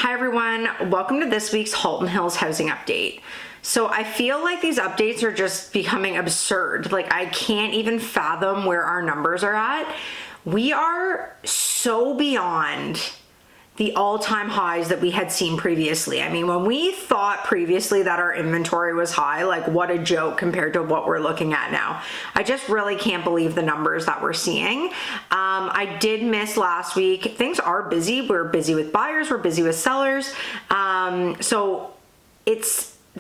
Hi everyone, welcome to this week's Halton Hills housing update. So I feel like these updates are just becoming absurd. Like I can't even fathom where our numbers are at. We are so beyond the all-time highs that we had seen previously. I mean, when we thought previously that our inventory was high, like what a joke compared to what we're looking at now. I just really can't believe the numbers that we're seeing. I did miss last week. Things are busy. We're busy with buyers, we're busy with sellers. So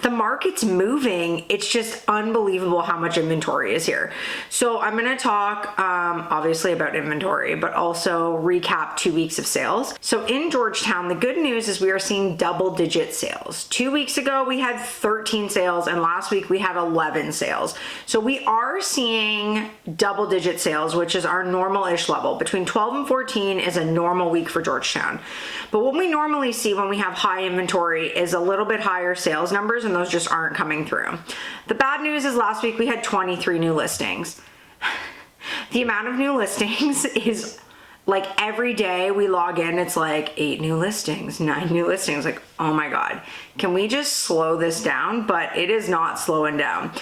the market's moving. It's just unbelievable how much inventory is here. So I'm going to talk obviously about inventory, but also recap 2 weeks of sales. So in Georgetown, the good news is we are seeing double-digit sales. 2 weeks ago, we had 13 sales, and last week we had 11 sales. So we are seeing double-digit sales, which is our normal-ish level. Between 12 and 14 is a normal week for Georgetown. But what we normally see when we have high inventory is a little bit higher sales numbers, and those just aren't coming through. The bad news is last week we had 23 new listings. The amount of new listings is like every day we log in, it's like 8 new listings, 9 new listings. Like, oh my God, can we just slow this down? But it is not slowing down.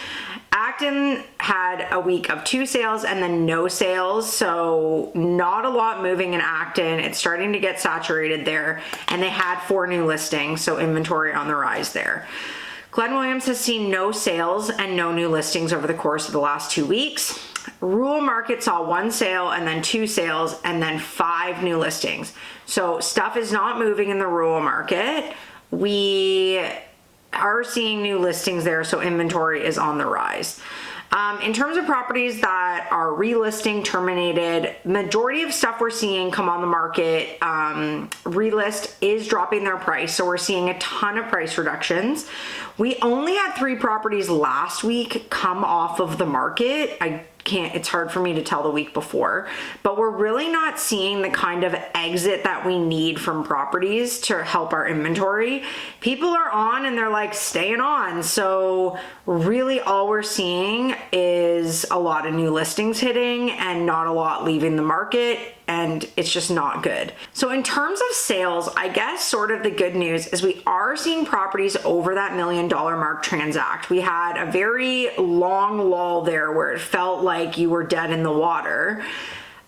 Acton had a week of 2 sales and then no sales, so not a lot moving in Acton. It's starting to get saturated there, and they had 4 new listings, so inventory on the rise there. Glen Williams has seen no sales and no new listings over the course of the last 2 weeks. Rural market saw 1 sale and then 2 sales and then 5 new listings. So stuff is not moving in the rural market. We are seeing new listings there, so inventory is on the rise. In terms of properties that are relisting, terminated, majority of stuff we're seeing come on the market, relist is dropping their price, so we're seeing a ton of price reductions. We only had 3 properties last week come off of the market. It's hard for me to tell the week before, but we're really not seeing the kind of exit that we need from properties to help our inventory. People are on and they're like staying on. So really all we're seeing is a lot of new listings hitting and not a lot leaving the market, and it's just not good. So in terms of sales, I guess sort of the good news is we are seeing properties over that $1 million mark transact. We had a very long lull there where it felt like you were dead in the water.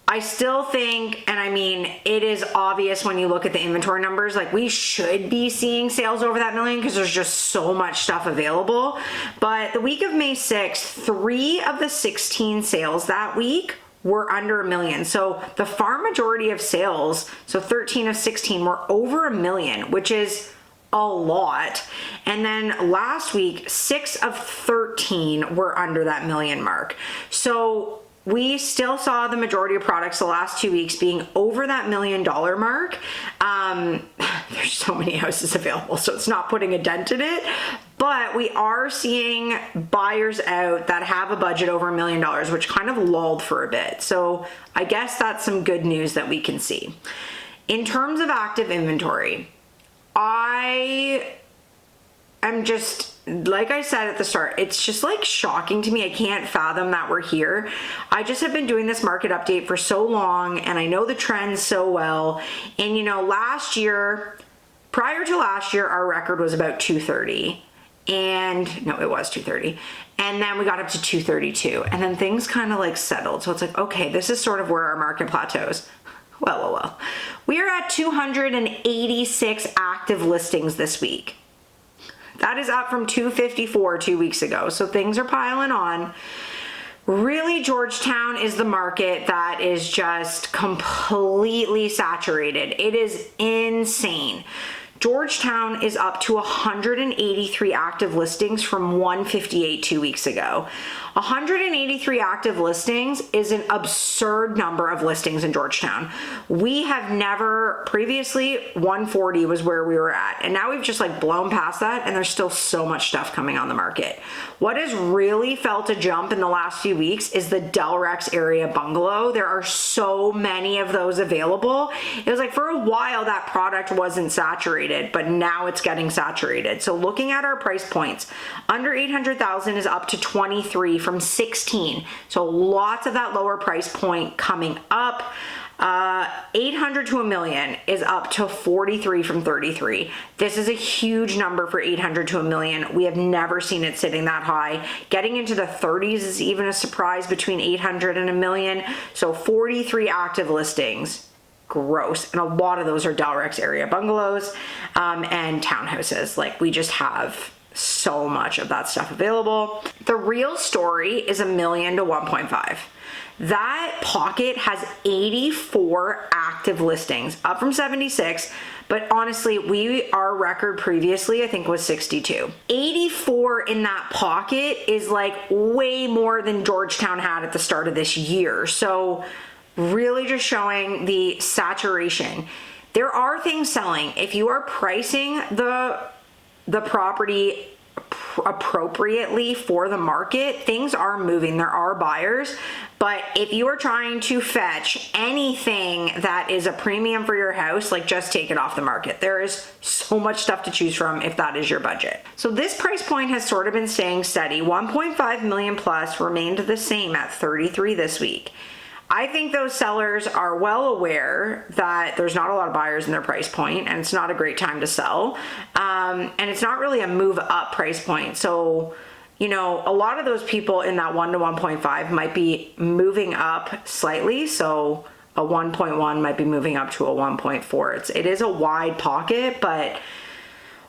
I still think, and I mean, it is obvious when you look at the inventory numbers, like we should be seeing sales over that million because there's just so much stuff available. But the week of May 6th, 3 of the 16 sales that week were under $1 million. So the far majority of sales, so 13 of 16 were over $1 million, which is a lot. And then last week, 6 of 13 were under that $1 million mark. So we still saw the majority of products the last 2 weeks being over that $1 million mark. There's so many houses available, so it's not putting a dent in it. But we are seeing buyers out that have a budget over $1 million, which kind of lulled for a bit. So I guess that's some good news that we can see. In terms of active inventory, I am just, like I said at the start, it's just like shocking to me. I can't fathom that we're here. I just have been doing this market update for so long, and I know the trends so well. And you know, prior to last year, our record was about 230. And no, it was 230. And then we got up to 232. And then things kind of like settled. So it's like, okay, this is sort of where our market plateaus. Well. We are at 286 active listings this week. That is up from 254 2 weeks ago. So things are piling on. Really, Georgetown is the market that is just completely saturated. It is insane. Georgetown is up to 183 active listings from 158 2 weeks ago. 183 active listings is an absurd number of listings in Georgetown. We have never, previously 140 was where we were at, and now we've just like blown past that, and there's still so much stuff coming on the market. What has really felt a jump in the last few weeks is the Delrex area bungalow. There are so many of those available. It was like for a while that product wasn't saturated, but now it's getting saturated. So looking at our price points, under 800,000 is up to 23 from 16. So lots of that lower price point coming up. 800 to a million is up to 43 from 33. This is a huge number for 800 to a million. We have never seen it sitting that high. Getting into the 30s is even a surprise between 800 and a million. So 43 active listings. Gross. And a lot of those are Delrex area bungalows and townhouses. Like, we just have so much of that stuff available. The real story is a million to 1.5. That pocket has 84 active listings, up from 76, but honestly, our record previously, I think, was 62. 84 in that pocket is like way more than Georgetown had at the start of this year. So really just showing the saturation. There are things selling. If you are pricing the property appropriately for the market, things are moving. There are buyers. But if you are trying to fetch anything that is a premium for your house, like, just take it off the market. There is so much stuff to choose from if that is your budget. So this price point has sort of been staying steady. 1.5 million plus remained the same at 33 this week. I think those sellers are well aware that there's not a lot of buyers in their price point, and it's not a great time to sell. And it's not really a move up price point. So, you know, a lot of those people in that 1 to 1.5 might be moving up slightly. So a 1.1 might be moving up to a 1.4. It is a wide pocket, but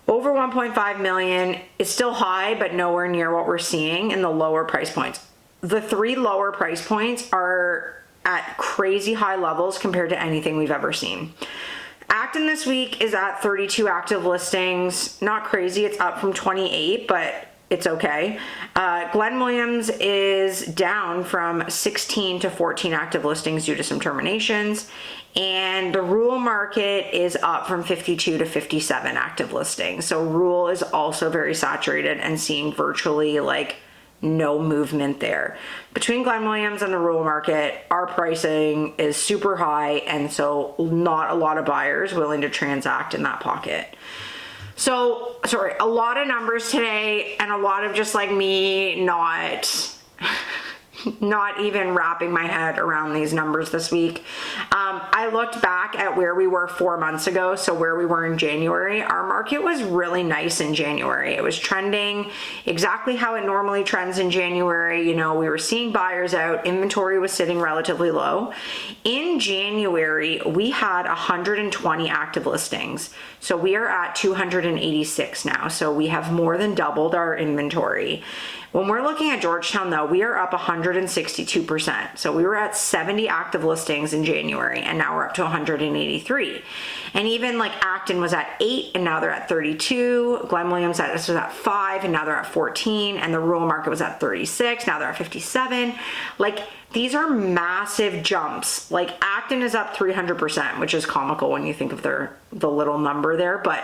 over 1.5 million is still high, but nowhere near what we're seeing in the lower price points. The 3 lower price points are at crazy high levels compared to anything we've ever seen. Acton this week is at 32 active listings. Not crazy, it's up from 28, but it's okay. Glen Williams is down from 16 to 14 active listings due to some terminations. And the rural market is up from 52 to 57 active listings. So rural is also very saturated and seeing virtually like no movement there. Between Glen Williams and the rural market, our pricing is super high, and so not a lot of buyers willing to transact in that pocket. So, sorry, a lot of numbers today, and a lot of just like me not even wrapping my head around these numbers this week. I looked back at where we were 4 months ago, so where we were in January. Our market was really nice in January. It was trending exactly how it normally trends in January. You know, we were seeing buyers out, inventory was sitting relatively low. In January, we had 120 active listings. So we are at 286 now. So we have more than doubled our inventory. When we're looking at Georgetown, though, we are up 162%. So we were at 70 active listings in January, and now we're up to 183. And even like Acton was at 8, and now they're at 32. Glen Williams was at 5, and now they're at 14. And the rural market was at 36. Now they're at 57. Like, these are massive jumps. Like, Acton is up 300%, which is comical when you think of the little number there. But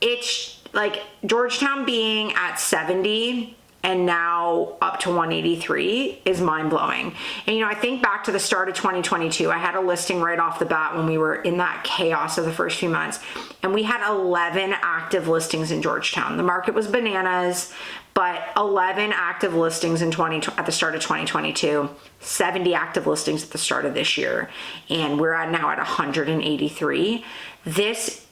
it's like Georgetown being at 70 and now up to 183 is mind-blowing. And, you know, I think back to the start of 2022, I had a listing right off the bat when we were in that chaos of the first few months, and we had 11 active listings in Georgetown. The market was bananas, but 11 active listings at the start of 2022, 70 active listings at the start of this year, and we're now at 183. This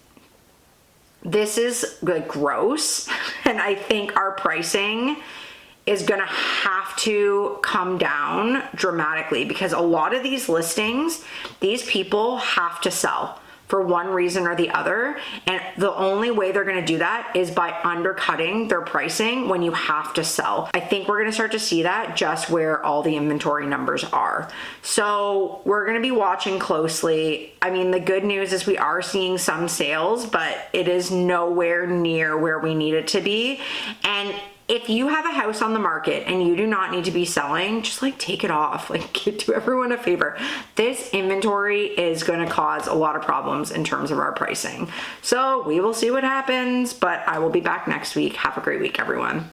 is like gross, and I think our pricing is gonna have to come down dramatically, because a lot of these listings, these people have to sell for one reason or the other, and the only way they're gonna do that is by undercutting their pricing when you have to sell. I think we're gonna start to see that just where all the inventory numbers are. So we're gonna be watching closely. I mean, the good news is we are seeing some sales, but it is nowhere near where we need it to be. And if you have a house on the market and you do not need to be selling, just like take it off, like do everyone a favor. This inventory is going to cause a lot of problems in terms of our pricing. So we will see what happens, but I will be back next week. Have a great week, everyone.